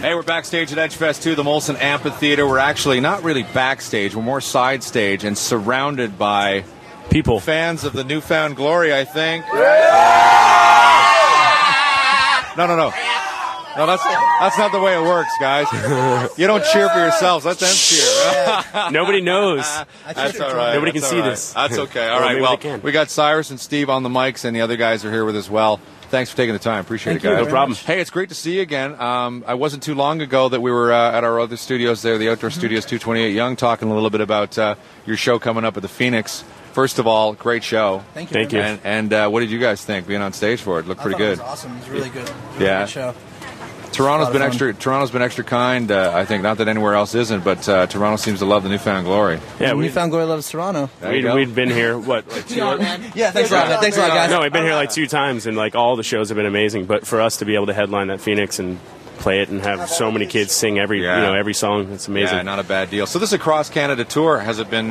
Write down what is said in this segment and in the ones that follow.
Hey, we're backstage at Edgefest 2, the Molson Amphitheater. We're actually not really backstage. We're more side stage and surrounded by people. Fans of the Newfound Glory, I think. No, that's not the way it works, guys. You don't cheer for yourselves. Let them cheer. Nobody knows. That's all right. Nobody can That's see all right. this. That's okay. All right, well, we got Cyrus and Steve on the mics, and the other guys are here with us as well. Thanks for taking the time. Appreciate it, guys. No problem. Hey, it's great to see you again. I wasn't too long ago that we were at our other studios there, the Outdoor Studios 228 Young, talking a little bit about your show coming up at the Phoenix. First of all, great show. Thank you. Thank you. And what did you guys think being on stage for it? Looked pretty good. It was awesome. It was really good. Yeah. Good show. Toronto's been extra kind. I think not that anywhere else isn't, but Toronto seems to love the Newfound Glory. Yeah, Newfound Glory loves Toronto. We'd been here like Yeah, thanks a lot. Thanks a lot, guys. No, we've been here like 2 times, and like all the shows have been amazing. But for us to be able to headline that Phoenix and play it and have so many kids sing every every song, it's amazing. Yeah, not a bad deal. So this is a cross Canada tour. Has it been?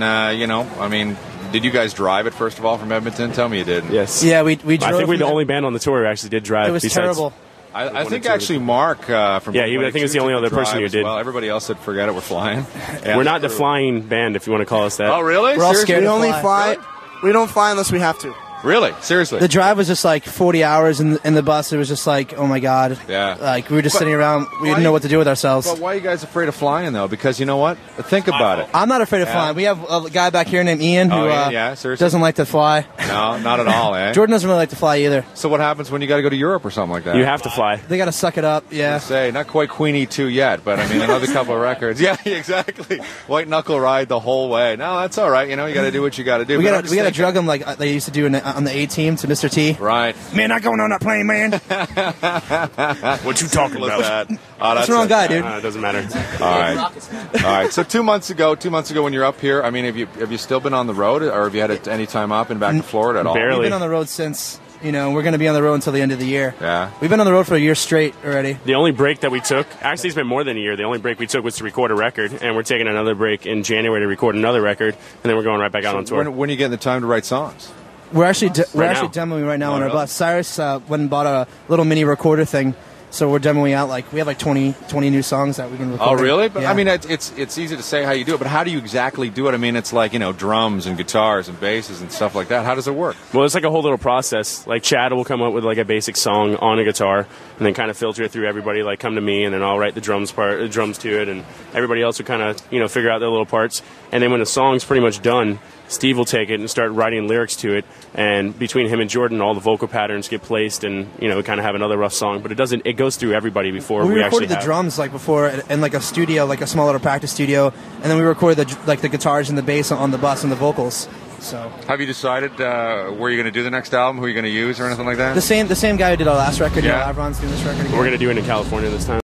Did you guys drive it first of all from Edmonton? Tell me you did. Yes. Yeah, we drove. I think we're the only band on the tour who actually did drive. It was terrible. I think actually Mark from I think it's the only other person who did. Well, everybody else said forget it, we're flying. We're not the flying band, if you want to call us that. Oh, really? We're all Seriously? scared We to only fly. fly. We don't fly unless we have to. Really? Seriously? The drive was just like 40 hours in the bus. It was just like, oh my god. Yeah. Like we were just sitting around. We didn't know what to do with ourselves. But why are you guys afraid of flying though? Because you know what? Think about it. I'm not afraid of flying. We have a guy back here named Ian who seriously? doesn't like to fly. No, not at all, eh? Jordan doesn't really like to fly either. So what happens when you got to go to Europe or something like that? You have to fly. They got to suck it up. Yeah. Say not quite Queenie 2 yet, but I mean another couple of records. Yeah, exactly. White knuckle ride the whole way. No, that's all right. You got to do what you got to do. We got to drug him like they used to do on the A team to Mr. T. Right. Man, not going on that plane, man. What you talking about? That's the wrong guy, dude. It doesn't matter. All right. So 2 months ago when you're up here, I mean, have you still been on the road, or have you had any time off and back to Florida at all? Barely. We've been on the road since. We're going to be on the road until the end of the year. Yeah. We've been on the road for a year straight already. The only break that we took, actually it's been more than a year, the only break we took was to record a record, and we're taking another break in January to record another record, and then we're going right back out on tour. When are you getting the time to write songs? We're actually demoing right now on our bus. Cyrus went and bought a little mini recorder thing, so we're demoing out we have 20 new songs that we've been recording. Oh, really? But yeah. I mean, it's easy to say how you do it, but how do you exactly do it? I mean, it's like drums and guitars and basses and stuff like that. How does it work? Well, it's like a whole little process. Like Chad will come up with like a basic song on a guitar, and then kind of filter it through everybody. Like come to me, and then I'll write the drums to it, and everybody else will kind of figure out their little parts. And then when the song's pretty much done, Steve will take it and start writing lyrics to it, and between him and Jordan, all the vocal patterns get placed, and we kind of have another rough song. But it goes through everybody before we recorded the drums before in a studio, like a small little practice studio, and then we recorded the guitars and the bass on the bus and the vocals. So have you decided where you're going to do the next album, who you're going to use, or anything like that? The same guy who did our last record. Avron's doing this record again. We're going to do it in California this time.